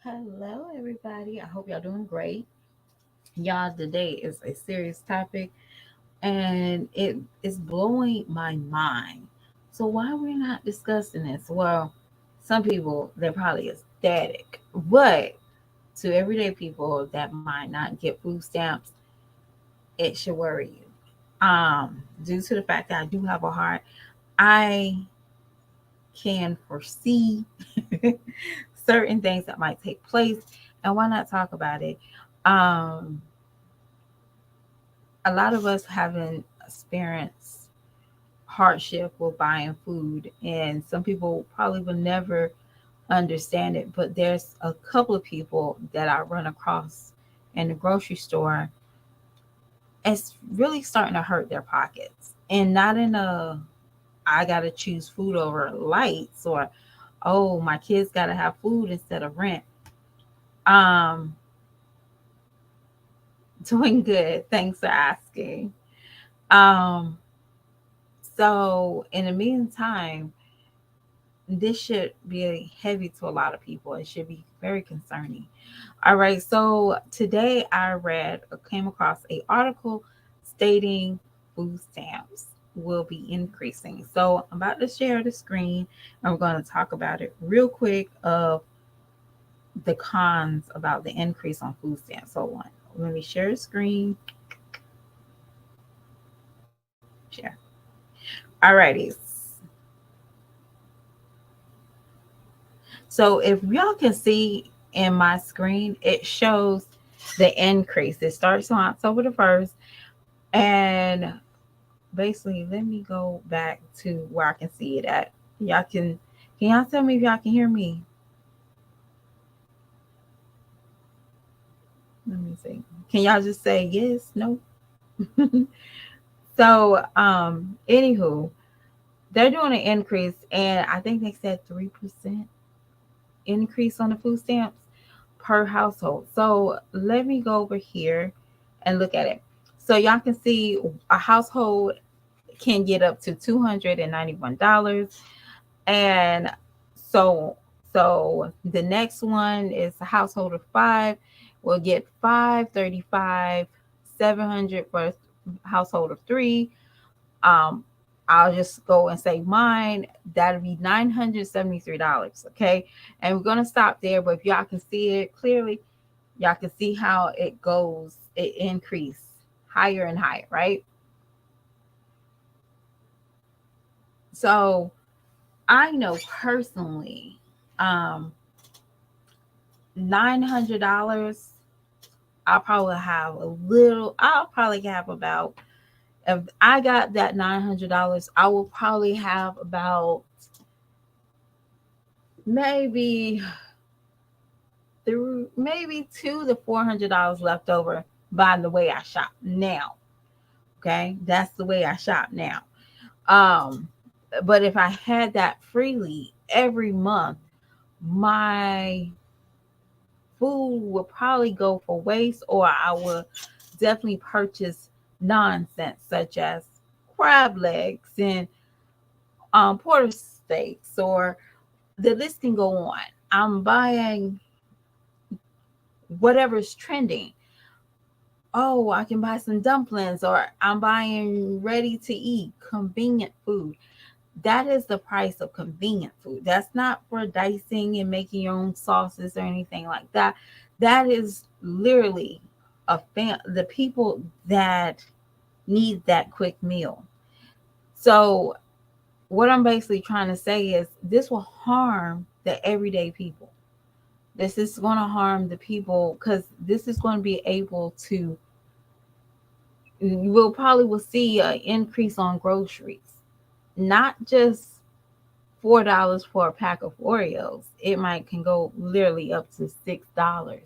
Hello, everybody. I hope y'all doing great. Y'all, today is a serious topic and it is blowing my mind. So, why we're not discussing this? Well, some people, they're probably ecstatic, but to everyday people that might not get food stamps, it should worry you. Due to the fact that I do have a heart, I can foresee certain things that might take place, and why not talk about it? Um, a lot of us haven't experienced hardship with buying food, and some people probably will never understand it. But there's a couple of people that I run across in the grocery store. It's really starting to hurt their pockets, and not in a I gotta choose food over lights or oh my kids gotta have food instead of rent. Um, doing good. Thanks for asking. Um, so in the meantime, this should be heavy to a lot of people. It should be very concerning. All right. So today I came across a article stating food stamps will be increasing. So I'm about to share the screen and we're going to talk about it real quick of the cons about the increase on food stamps. So one, let me share the screen. Share. Alrighty. So if y'all can see in my screen, it shows the increase. It starts on October the 1st. And basically, let me go back to where I can see it at. Can y'all tell me if y'all can hear me? Let me see. Can y'all just say yes, no? So, anywho, they're doing an increase, and I think they said 3% increase on the food stamps per household. So let me go over here and look at it. So y'all can see a household can get up to $291. And so the next one is a household of five will get 535, 700 for a household of three. Um, I'll just go and say mine. That'll be $973. Okay. And we're going to stop there. But if y'all can see it clearly, y'all can see how it goes, it increase higher and higher, right? So I know personally, um, $900, I'll probably have about, if I got that $900, I will probably have about maybe through maybe $200 to $400 left over by the way I shop now. Okay, that's the way I shop now. Um, but if I had that freely every month, my food would probably go for waste, or I would definitely purchase nonsense such as crab legs and porter steaks, or the list can go on. I'm buying whatever's trending. Oh, I can buy some dumplings, or I'm buying ready to eat, convenient food. That is the price of convenient food. That's not for dicing and making your own sauces or anything like that. That is literally the people that need that quick meal. So what I'm basically trying to say is this will harm the everyday people. This is going to harm the people because this is going to be able to we'll probably will see an increase on groceries, not just $4 for a pack of Oreos. It might can go literally up to $6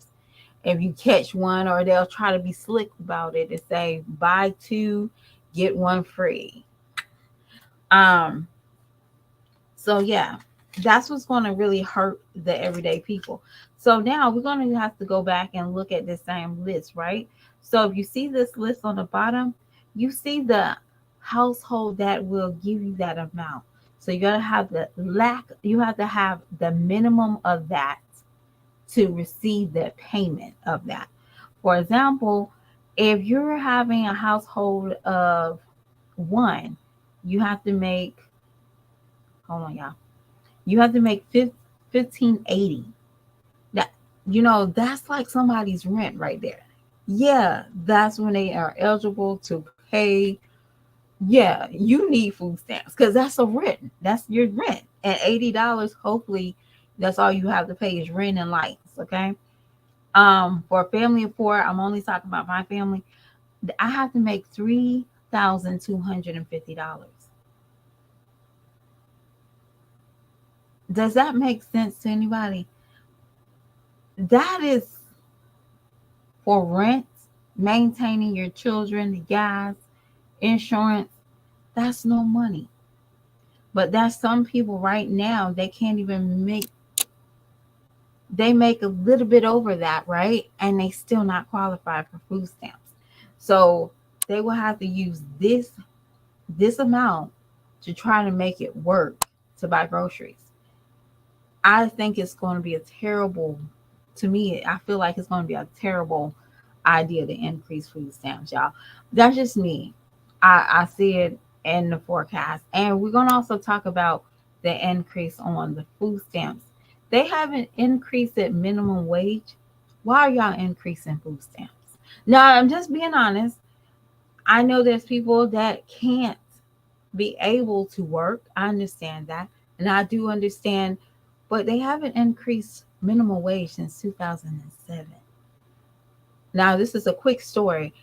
if you catch one, or they'll try to be slick about it and say buy two, get one free. Um, so yeah, that's what's going to really hurt the everyday people. So now we're going to have to go back and look at this same list, right? So if you see this list on the bottom, you see the household that will give you that amount. So you got to have the lack, you have to have the minimum of that to receive the payment of that. For example, if you're having a household of one, you have to make, hold on, y'all, you have to make 1580. That, that's like somebody's rent right there. Yeah, that's when they are eligible to pay. Yeah, you need food stamps because that's a rent. That's your rent. And $80, hopefully, that's all you have to pay is rent and lights. Okay. For a family of four, I'm only talking about my family. I have to make $3,250. Does that make sense to anybody? That is for rent, maintaining your children, the gas, insurance. That's no money. But that's some people right now, they can't even make, they make a little bit over that, right? And they still not qualified for food stamps. So they will have to use this amount to try to make it work to buy groceries. I think it's going to be a terrible, to me, I feel like it's going to be a terrible idea to increase food stamps, y'all. That's just me. I see it in the forecast. And we're going to also talk about the increase on the food stamps. They haven't increased at minimum wage. Why are y'all increasing food stamps? Now, I'm just being honest. I know there's people that can't be able to work. I understand that. And I do understand, but they haven't increased minimum wage since 2007. Now, this is a quick story.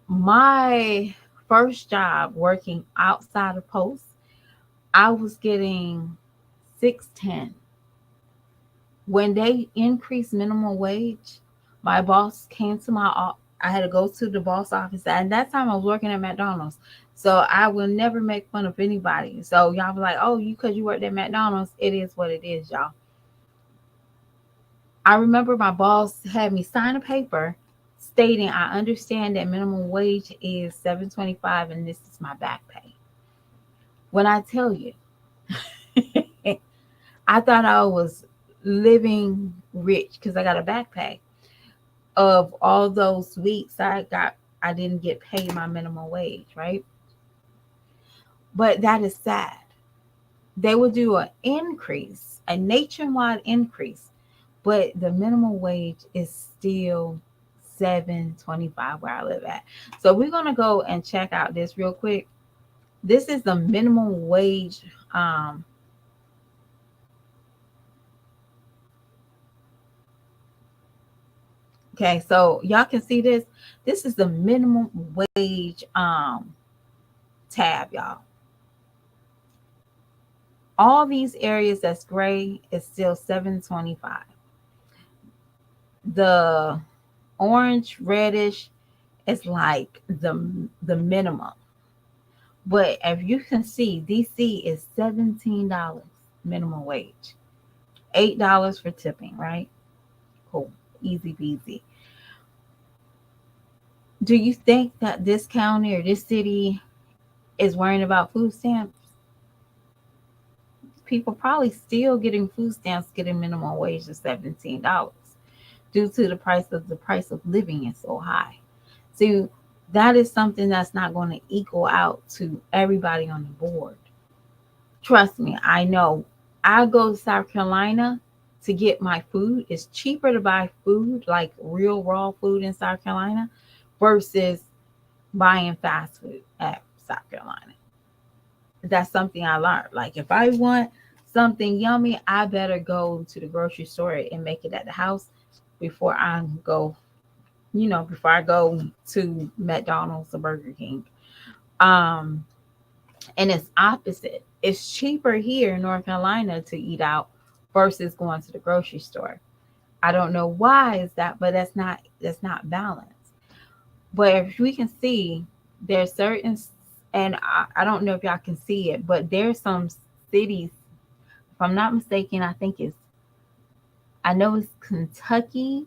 My first job working outside of post, I was getting 610. When they increased minimum wage, my boss came to I had to go to the boss office. And that time I was working at McDonald's. So I will never make fun of anybody. So y'all be like, oh, because you worked at McDonald's, it is what it is, y'all. I remember my boss had me sign a paper stating I understand that minimum wage is $7.25 and this is my back pay. When I tell you, I thought I was living rich because I got a back pay. Of all those weeks I didn't get paid my minimum wage, right? But that is sad. They would do an increase, a nationwide increase, but the minimum wage is still 7.25 where I live at. So we're gonna go and check out this real quick. This is the minimum wage. Okay, so y'all can see this. This is the minimum wage tab, y'all. All these areas that's gray is still 7.25. The orange, reddish is like the minimum. But if you can see, DC is $17 minimum wage, $8 for tipping, right? Cool, easy peasy. Do you think that this county or this city is worrying about food stamps? People probably still getting food stamps, getting minimum wage of $17 due to the price of living is so high. So that is something that's not going to equal out to everybody on the board. Trust me, I know. I go to South Carolina to get my food. It's cheaper to buy food, like real raw food in South Carolina, versus buying fast food at South Carolina. That's something I learned. Like if I want something yummy, I better go to the grocery store and make it at the house before I go, before I go to McDonald's or Burger King. Um, and it's opposite. It's cheaper here in North Carolina to eat out versus going to the grocery store. I don't know why is that, but that's not balanced. But if we can see, there's certain, and I don't know if y'all can see it, but there's some cities, if I'm not mistaken, I know it's Kentucky.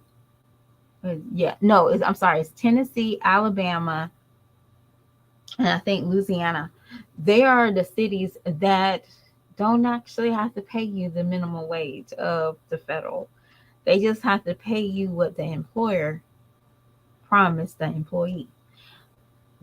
Yeah, no, I'm sorry, it's Tennessee, Alabama, and I think Louisiana. They are the cities that don't actually have to pay you the minimum wage of the federal. They just have to pay you what the employer promised the employee.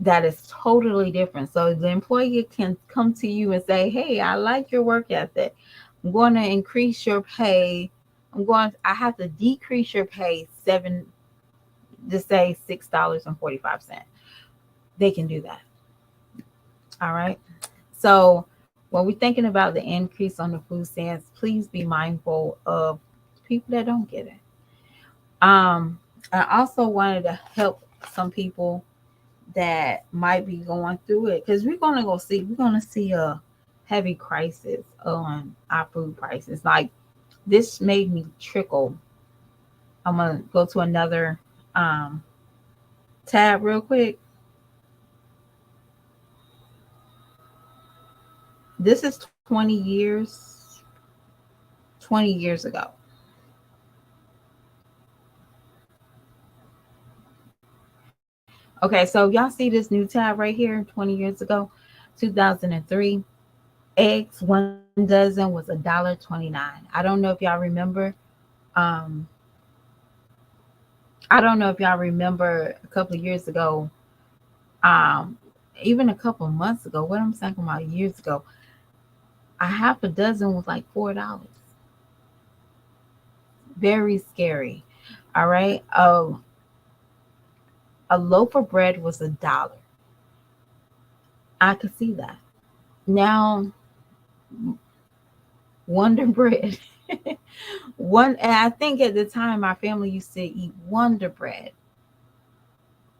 That is totally different. So the employer can come to you and say, "Hey, I like your work ethic. I'm going to increase your pay. I have to decrease your pay to say $6.45." They can do that. All right. So when we're thinking about the increase on the food stamps, please be mindful of people that don't get it. Um, I also wanted to help some people that might be going through it, because we're gonna see a heavy crisis on our food prices. Like, this made me trickle. I'm gonna go to another um tab real quick. This is 20 years ago. Okay, so y'all see this new tab right here, 20 years ago, 2003. Eggs, one dozen was $1.29. I don't know if y'all remember. Um, I don't know if y'all remember a couple of years ago, um, even a couple of months ago. What I'm talking about years ago, a half a dozen was like $4. Very scary. All right. A loaf of bread was $1. I could see that. Now, Wonder Bread. And I think at the time our family used to eat Wonder Bread.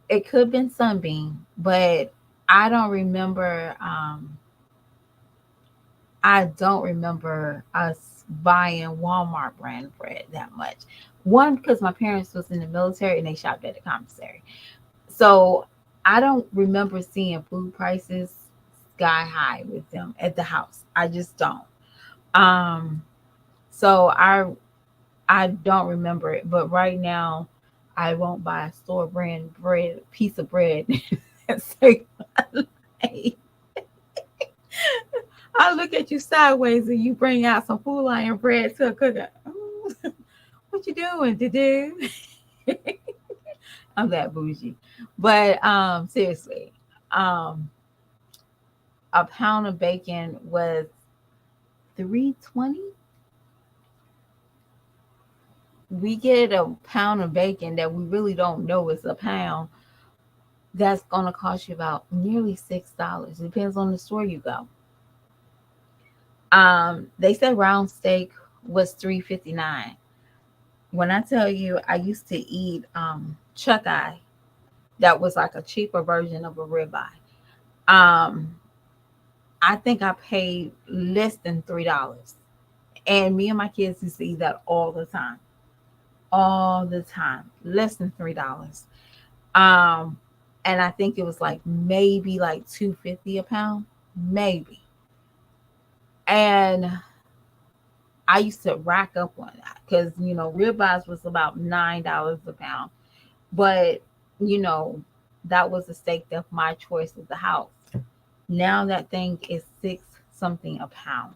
It could have been Sunbeam, but I don't remember. I don't remember us buying Walmart brand bread that much. One, because my parents was in the military and they shopped at the commissary, so I don't remember seeing food prices sky high with them at the house. I just don't. Um, so I don't remember it, but right now I won't buy a store brand bread piece of bread and say, "Hey, I look at you sideways and you bring out some Food Lion bread to a cooker. Ooh, what you doing, to do?" I'm that bougie. But seriously, um a pound of bacon was 3.20. We get a pound of bacon that we really don't know is a pound. That's gonna cost you about nearly $6. Depends on the store you go. They said round steak was 3.59. When I tell you, I used to eat chuck eye. That was like a cheaper version of a ribeye. Um, I think I paid less than $3, and me and my kids used to eat that all the time, less than $3. Um, and I think it was like maybe like 250 a pound, maybe. And I used to rack up on that because ribeyes was about $9 a pound, but you know that was a steak that my choice of the house. Now that thing is six something a pound,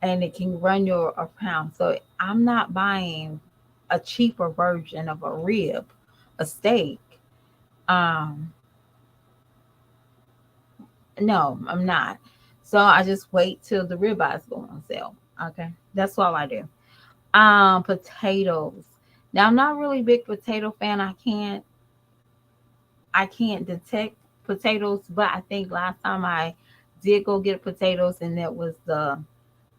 and it can run you a pound. So I'm not buying a cheaper version of a rib, a steak. Um, no, I'm not. So I just wait till the ribeyes go on sale. Okay, that's all I do. Potatoes. Now I'm not really a big potato fan. I can't detect potatoes, but I think last time I did go get potatoes, and it was the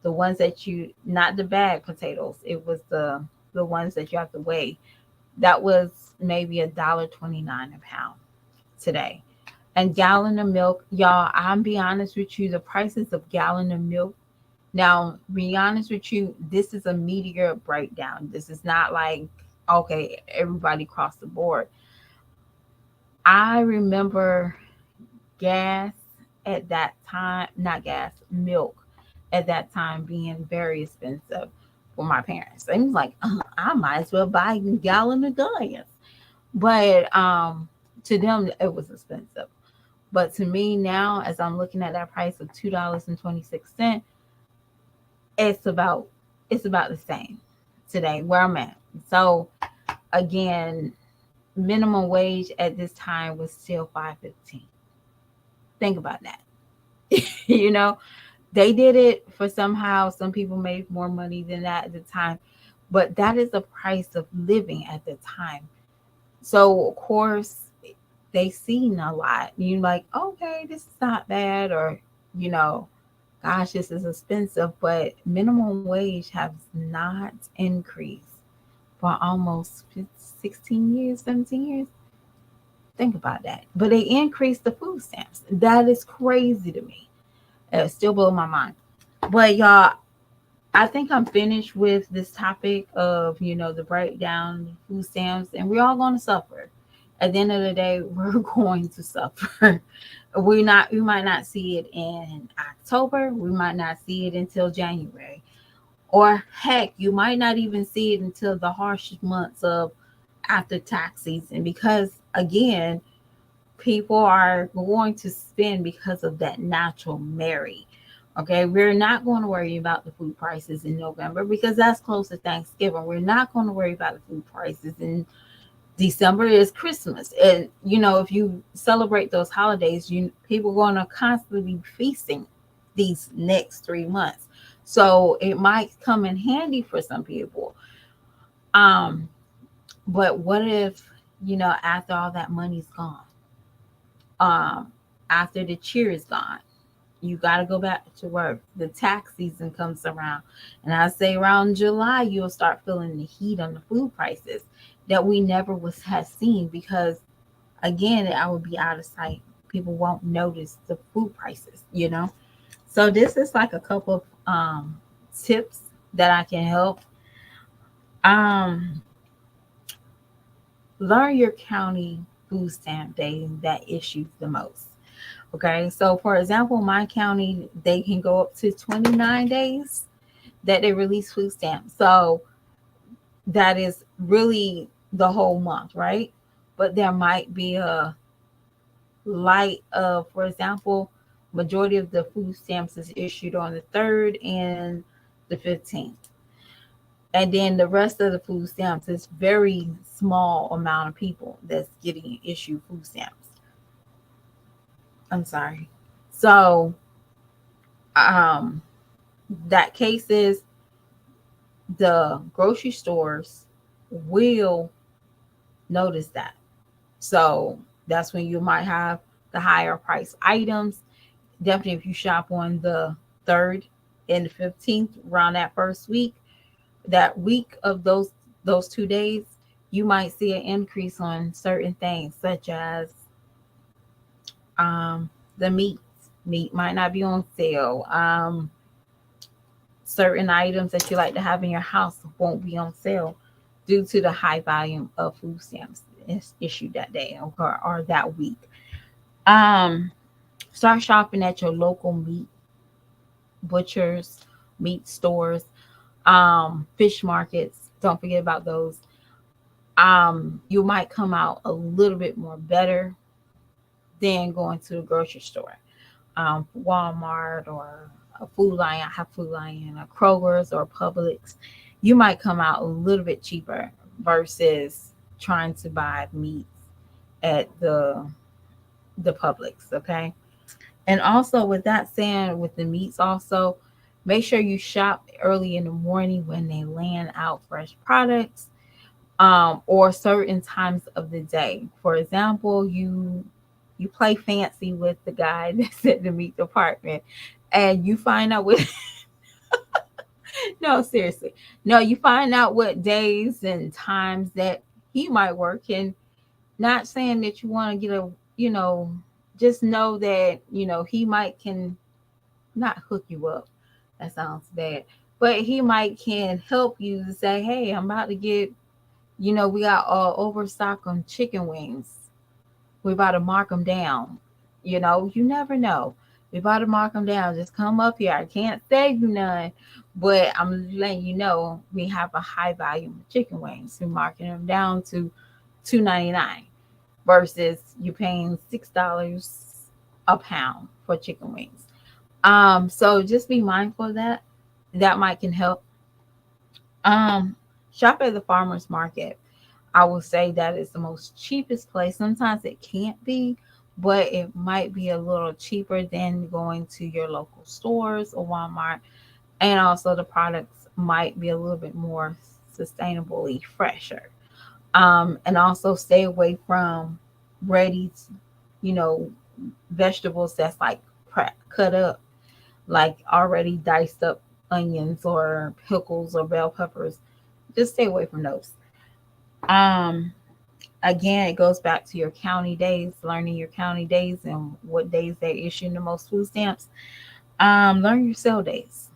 ones that you, not the bag potatoes. It was the ones that you have to weigh. That was maybe $1.29 a pound today. And gallon of milk, y'all. I'm be honest with you, the prices of gallon of milk. Now, be honest with you, this is a meteor breakdown. This is not like okay, everybody across the board. I remember gas at that time, not gas, milk at that time being very expensive for my parents. It was like, I might as well buy a gallon of gas. But to them, it was expensive. But to me now, as I'm looking at that price of $2.26, it's about it's about the same. today where I'm at. So again, minimum wage at this time was still 5.15. Think about that. you know, they did it for somehow some people made more money than that at the time, but that is the price of living at the time. So of course they seen a lot. You like, okay, this is not bad, or you know, gosh, this is expensive, but minimum wage has not increased for almost 16 years, 17 years. Think about that. But they increased the food stamps. That is crazy to me. It still blows my mind. But y'all, I think I'm finished with this topic of, the breakdown food stamps, and we're all going to suffer. At the end of the day, we're going to suffer. We might not see it in October. We might not see it until January. Or heck, you might not even see it until the harshest months of after tax season, because again, people are going to spend because of that natural Mary. Okay, we're not going to worry about the food prices in November because that's close to Thanksgiving. We're not going to worry about the food prices in December is Christmas. And if you celebrate those holidays, people are going to constantly be feasting these next 3 months. So it might come in handy for some people. Um, but what if, after all that money's gone, um, after the cheer is gone, you got to go back to work. The tax season comes around. And I say around July, you'll start feeling the heat on the food prices that we never had seen, because again, I would be out of sight. People won't notice the food prices. So this is like a couple of tips that I can help. Um, Learn your county food stamp day that issues the most. Okay, so for example, my county, they can go up to 29 days that they release food stamps. So that is really the whole month, right? But there might be a light of, for example, majority of the food stamps is issued on the 3rd and the 15th. And then the rest of the food stamps is very small amount of people that's getting issued food stamps. I'm sorry. So um that case is the grocery stores will notice that. So that's when you might have the higher price items. Definitely if you shop on the 3rd and the 15th around that first week, that week of those 2 days, you might see an increase on certain things such as um the meat. Meat might not be on sale. Certain items that you like to have in your house won't be on sale due to the high volume of food stamps issued that day or that week. Um, Start shopping at your local meat butchers, meat stores, fish markets. Don't forget about those. You might come out a little bit more better than going to a grocery store, Walmart or a Food Lion. I have Food Lion, or Kroger's or Publix. You might come out a little bit cheaper versus trying to buy meat at the Publix. Okay. And also, with that saying, with the meats, also make sure you shop early in the morning when they land out fresh products, or certain times of the day. For example, you play fancy with the guy that's at the meat department, and you find out what. No, seriously, no, you find out what days and times that he might work. And not saying that you want to get a, you know, just know that he might can not hook you up. That sounds bad. But he might can help you to say, hey, I'm about to get, we got overstock on chicken wings. We're about to mark them down. You never know. We're about to mark them down. Just come up here. I can't save you none, but I'm letting you know we have a high volume of chicken wings. We're marking them down to $2.99 versus you paying $6 a pound for chicken wings. So just be mindful of that. That might can help. Um, shop at the farmers market. I will say that is the most cheapest place. Sometimes it can't be, but it might be a little cheaper than going to your local stores or Walmart. And also the products might be a little bit more sustainably fresher. And also stay away from ready, you know, vegetables that's like cut up, like already diced up onions or pickles or bell peppers. Just stay away from those. Um, Again, it goes back to your county days, learning your county days and what days they're issuing the most food stamps. Learn your sale days.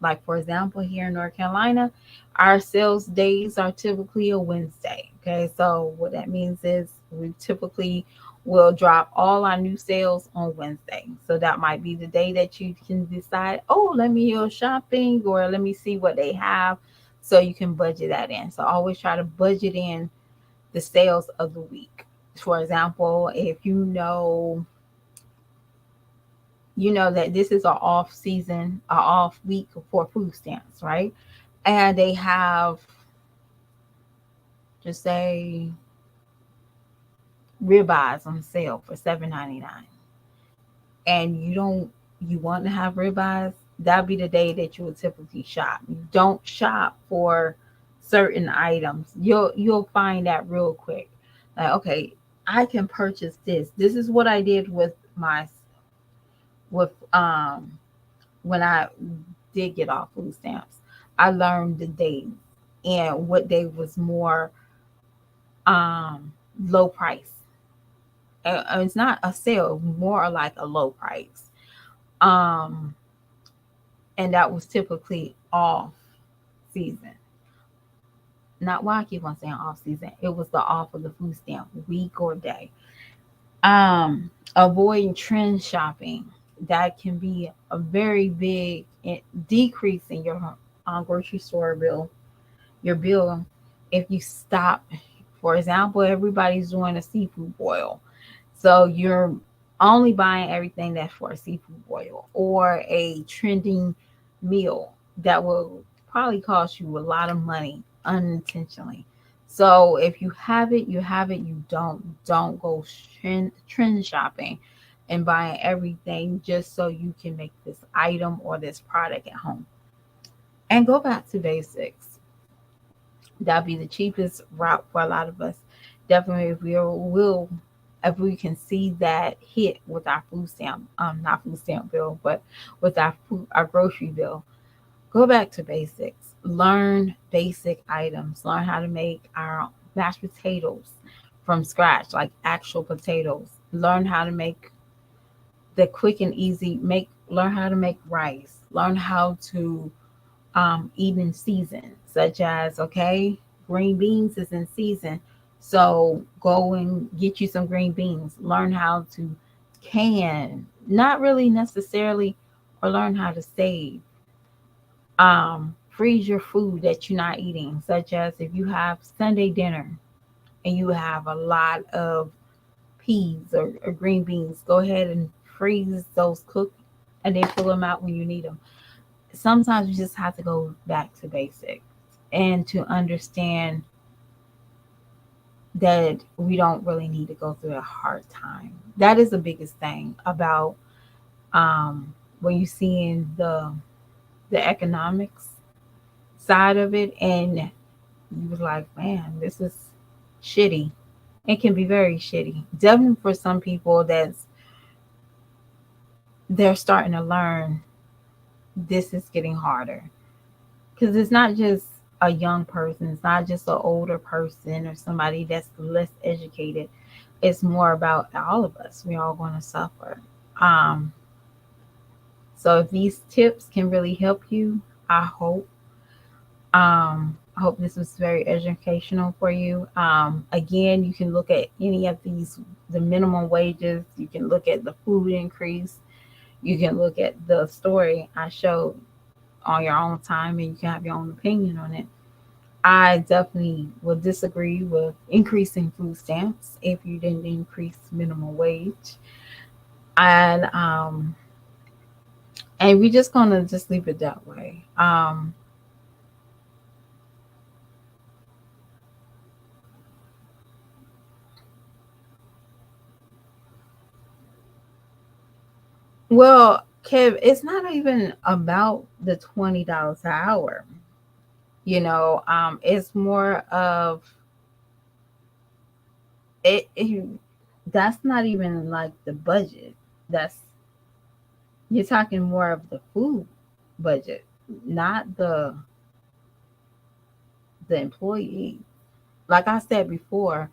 Like for example, here in North Carolina, our sales days are typically a Wednesday. Okay, so what that means is we typically will drop all our new sales on Wednesday. So that might be the day that you can decide, oh, let me go shopping or let me see what they have. So you can budget that in. So always try to budget in the sales of the week. For example, if you know that this is an off season, an off week for food stamps, right? And they have, just say, ribeyes on sale for $7.99, and you want to have ribeyes, that'd be the day that you would typically shop. You don't shop for certain items. You'll find that real quick. Like, okay, I can purchase this. This is what I did with when I did get off food stamps. I learned the days and what day was more um low price. It's not a sale, more like a low price. Um and that was typically off season. Not why I keep on saying off season. It was the off of the food stamp week or day. Avoiding trend shopping. That can be a very big decrease in your grocery store bill, your bill, if you stop. For example, everybody's doing a seafood boil, so you're only buying everything that's for a seafood boil or a trending meal that will probably cost you a lot of money unintentionally. So if you have it, you have it. You don't go trend shopping and buying everything just so you can make this item or this product at home. And go back to basics. That'd be the cheapest route for a lot of us. Definitely, if we can see that hit with our food stamp, not food stamp bill, but with our grocery bill. Go back to basics. Learn basic items. Learn how to make our mashed potatoes from scratch, like actual potatoes. Learn how to make the quick and easy. Learn how to make rice. Learn how to eat in season, such as, okay, green beans is in season. So go and get you some green beans. Learn how to can, not really necessarily, or learn how to save. Freeze your food that you're not eating, such as if you have Sunday dinner and you have a lot of peas or green beans, go ahead and freeze those, cook, and then pull them out when you need them. Sometimes you just have to go back to basics and to understand that we don't really need to go through a hard time. That is the biggest thing about when you see in the economics side of it, and you was like, man, this is shitty. It can be very shitty. Definitely for some people they're starting to learn this is getting harder. Because it's not just a young person, it's not just an older person or somebody that's less educated. It's more about all of us. We're all going to suffer. Um, so if these tips can really help you, I hope. I hope this was very educational for you. Again, you can look at any of these, the minimum wages. You can look at the food increase. You can look at the story I showed on your own time, and you can have your own opinion on it. I definitely would disagree with increasing food stamps if you didn't increase minimum wage. And and we're just gonna just leave it that way. Well, Kev, it's not even about the $20 an hour. It's more of it. That's not even like the budget. That's You're talking more of the food budget, not the employee. Like I said before,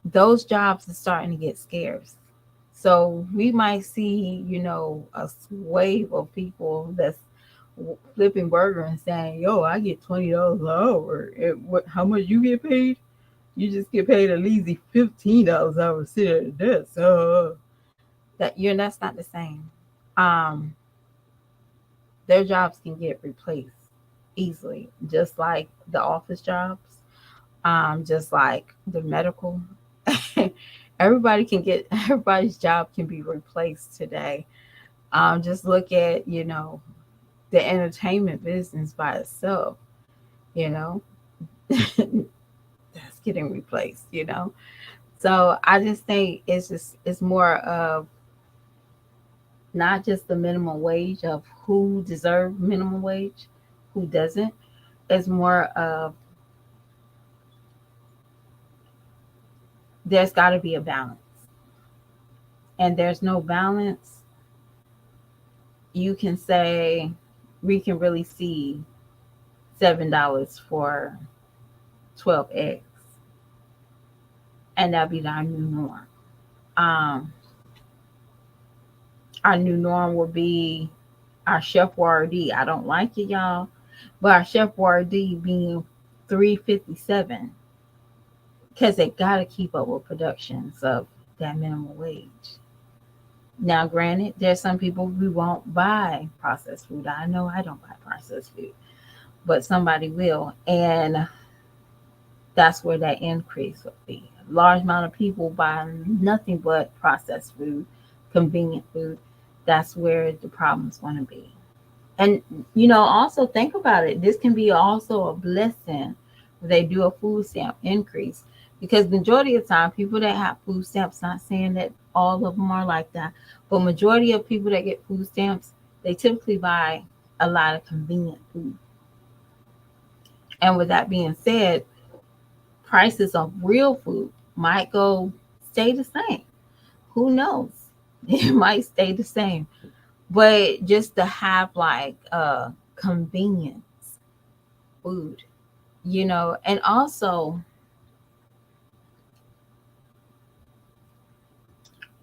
those jobs are starting to get scarce. So we might see, a wave of people that's flipping burger and saying, "Yo, I get $20 an hour. How much you get paid? You just get paid a lazy $15 an hour sit at the desk." That's not the same. Um, their jobs can get replaced easily, just like the office jobs, just like the medical. Everybody's job can be replaced today. Just look at the entertainment business by itself. You know, that's getting replaced. So I just think it's more of not just the minimum wage of who deserves minimum wage, who doesn't. It's more of there's got to be a balance, and there's no balance. You can say we can really see $7 for 12 eggs, and that'll be our new norm. Um, our new norm will be our chef Boyardee. I don't like it, y'all, but our chef Boyardee being 357 because they gotta keep up with productions of that minimum wage. Now, granted, there's some people who won't buy processed food. I know I don't buy processed food, but somebody will, and that's where that increase will be. A large amount of people buy nothing but processed food, convenient food. That's where the problem's going to be. And also think about it. This can be also a blessing if they do a food stamp increase, because majority of the time, people that have food stamps, not saying that all of them are like that, but majority of people that get food stamps, they typically buy a lot of convenient food. And with that being said, prices of real food might go stay the same. Who knows? It might stay the same. But just to have like convenience food, and also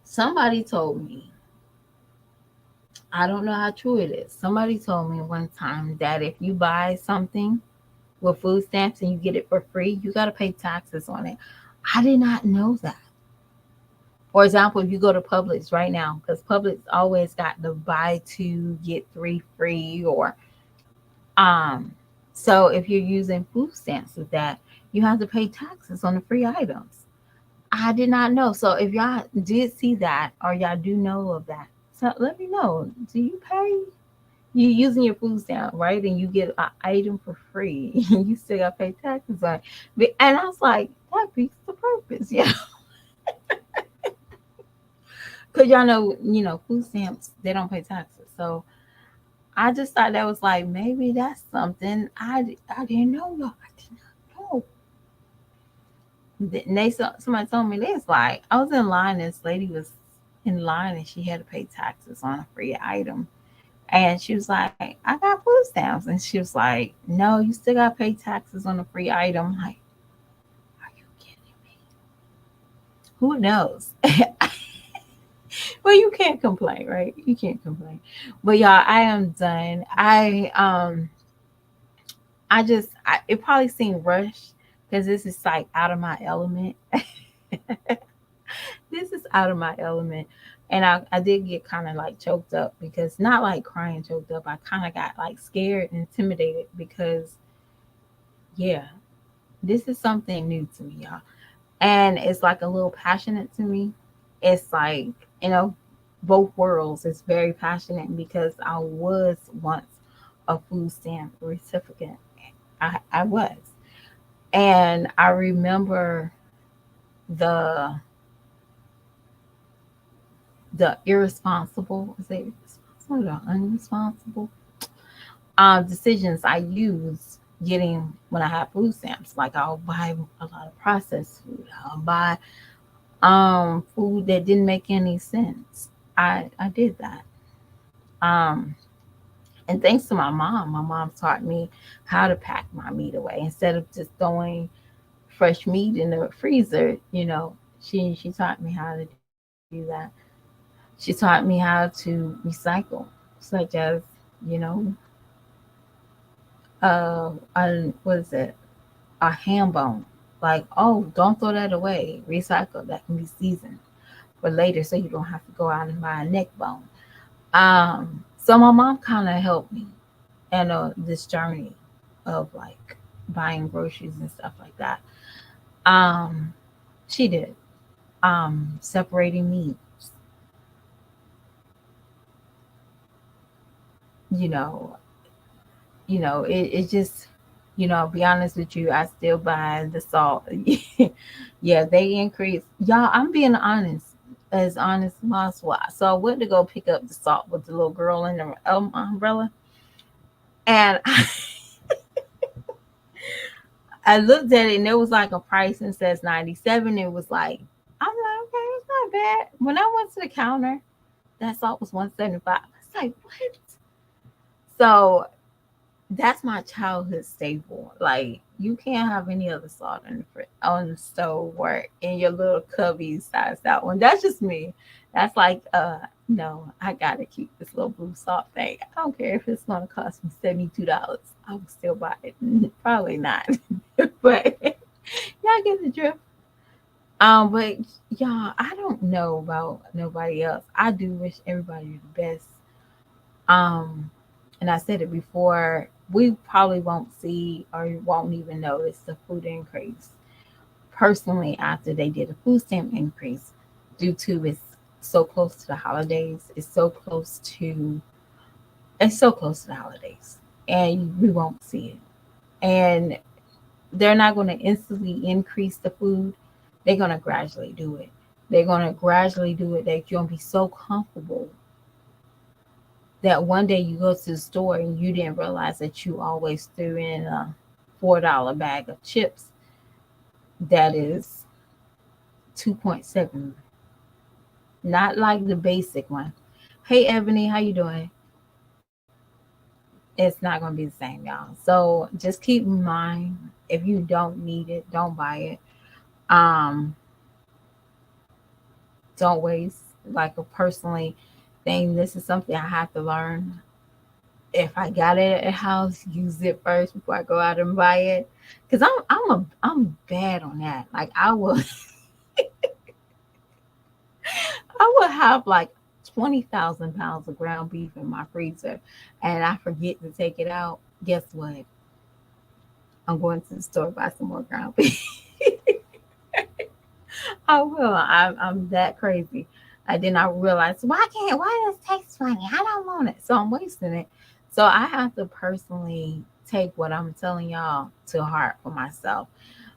somebody told me, I don't know how true it is. Somebody told me one time that if you buy something with food stamps and you get it for free, you got to pay taxes on it. I did not know that. For example, if you go to Publix right now, because Publix always got the buy two get three free, or um, so if you're using food stamps with that, you have to pay taxes on the free items. I did not know. So if y'all did see that or y'all do know of that, so let me know. Do you pay? You using your food stamp, right? And you get an item for free. You still got to pay taxes on it. And I was like, that beats the purpose, yeah. Because y'all know, food stamps, they don't pay taxes. So I just thought that was like, maybe that's something I didn't know. No, I did not know. Somebody told me this. Like, I was in line, this lady was in line and she had to pay taxes on a free item. And she was like, I got food stamps. And she was like, no, you still got to pay taxes on a free item. I'm like, are you kidding me? Who knows? Well, you can't complain, right? You can't complain. But y'all, I am done. It probably seemed rushed because this is like out of my element. This is out of my element. And I did get kind of like choked up, because not like crying choked up. I kind of got like scared and intimidated because, yeah, this is something new to me, y'all. And it's like a little passionate to me. It's like, you know, both worlds. It's very passionate because I was once a food stamp recipient. I was. And I remember the the irresponsible, is it irresponsible or unresponsible decisions I use getting when I have food stamps. Like I'll buy a lot of processed food. I'll buy food that didn't make any sense. I did that. Um and thanks to my mom taught me how to pack my meat away instead of just throwing fresh meat in the freezer. She taught me how to do that. She taught me how to recycle, such as, you know, what is it? A ham bone. Like, oh, don't throw that away. Recycle. That can be seasoned for later so you don't have to go out and buy a neck bone. So my mom kind of helped me in this journey of like buying groceries and stuff like that. Um, she did. Separating meats, you know, it just, I'll be honest with you, I still buy the salt. Yeah, they increase. Y'all, I'm being honest as possible. So I went to go pick up the salt with the little girl in the umbrella, and I looked at it and there was like a price and says 97. It was like, I'm like, okay, it's not bad. When I went to the counter, that salt was 175. I was like, what? So that's my childhood staple. Like you can't have any other salt on on the stove or in your little cubby size that one. That's just me. That's like no, I gotta keep this little blue salt thing. I don't care if it's gonna cost me $72. I will still buy it. Probably not. But y'all get the drift. But y'all, I don't know about nobody else. I do wish everybody the best. Um, and I said it before, we probably won't see or won't even notice the food increase personally after they did a food stamp increase due to it's so close to the holidays. It's so close to the holidays. And we won't see it. And they're not going to instantly increase the food. They're going to gradually do it. They're going to gradually do it that you're going to be so comfortable that one day you go to the store and you didn't realize that you always threw in a $4 bag of chips that is 2.7, not like the basic one. Hey Ebony, how you doing? It's not going to be the same, y'all. So just keep in mind, if you don't need it, don't buy it. Um, don't waste like a personally thing. This is something I have to learn. If I got it at the house, use it first before I go out and buy it. Cause I'm bad on that. Like I would have like 20,000 pounds of ground beef in my freezer, and I forget to take it out. Guess what? I'm going to the store to buy some more ground beef. I will. I'm that crazy. I did not realize why does it taste funny? I don't want it. So I'm wasting it. So I have to personally take what I'm telling y'all to heart for myself.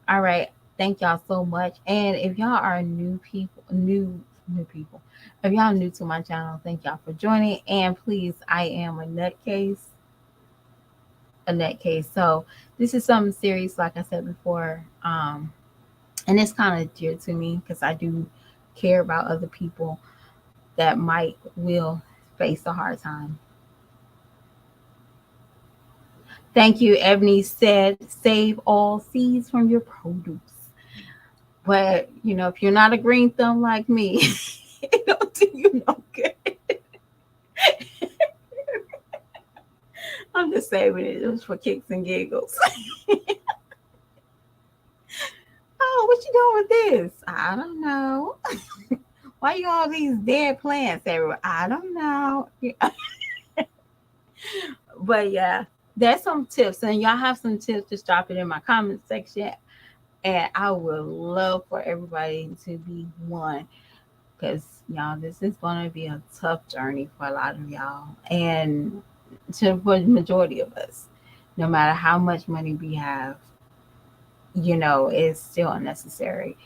All right. Thank y'all so much. And if y'all are new people, if y'all new to my channel, thank y'all for joining. And please, I am a nutcase. So this is something serious, like I said before. And it's kind of dear to me because I do care about other people that might will face a hard time. Thank you. Ebony said, save all seeds from your produce. But if you're not a green thumb like me, it don't do you no good. I'm just saving it just for kicks and giggles. Oh, what you doing with this? I don't know. Why you all these dead plants everywhere? I don't know. But yeah, there's some tips, and y'all have some tips. Just drop it in my comment section, and I would love for everybody to be one, because y'all, this is going to be a tough journey for a lot of y'all, and for the majority of us, no matter how much money we have, it's still unnecessary.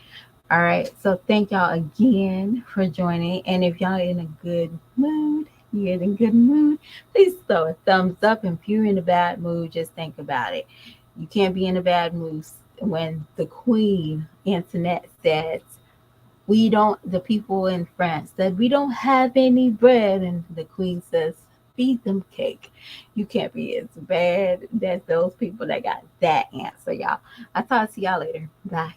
All right. So thank y'all again for joining. And if y'all in a good mood, you're in a good mood, please throw a thumbs up. And if you're in a bad mood, just think about it. You can't be in a bad mood when the Queen Antoinette says, we don't, the people in France said, we don't have any bread. And the Queen says, feed them cake. You can't be as bad as those people that got that answer, y'all. I'll talk to y'all later. Bye.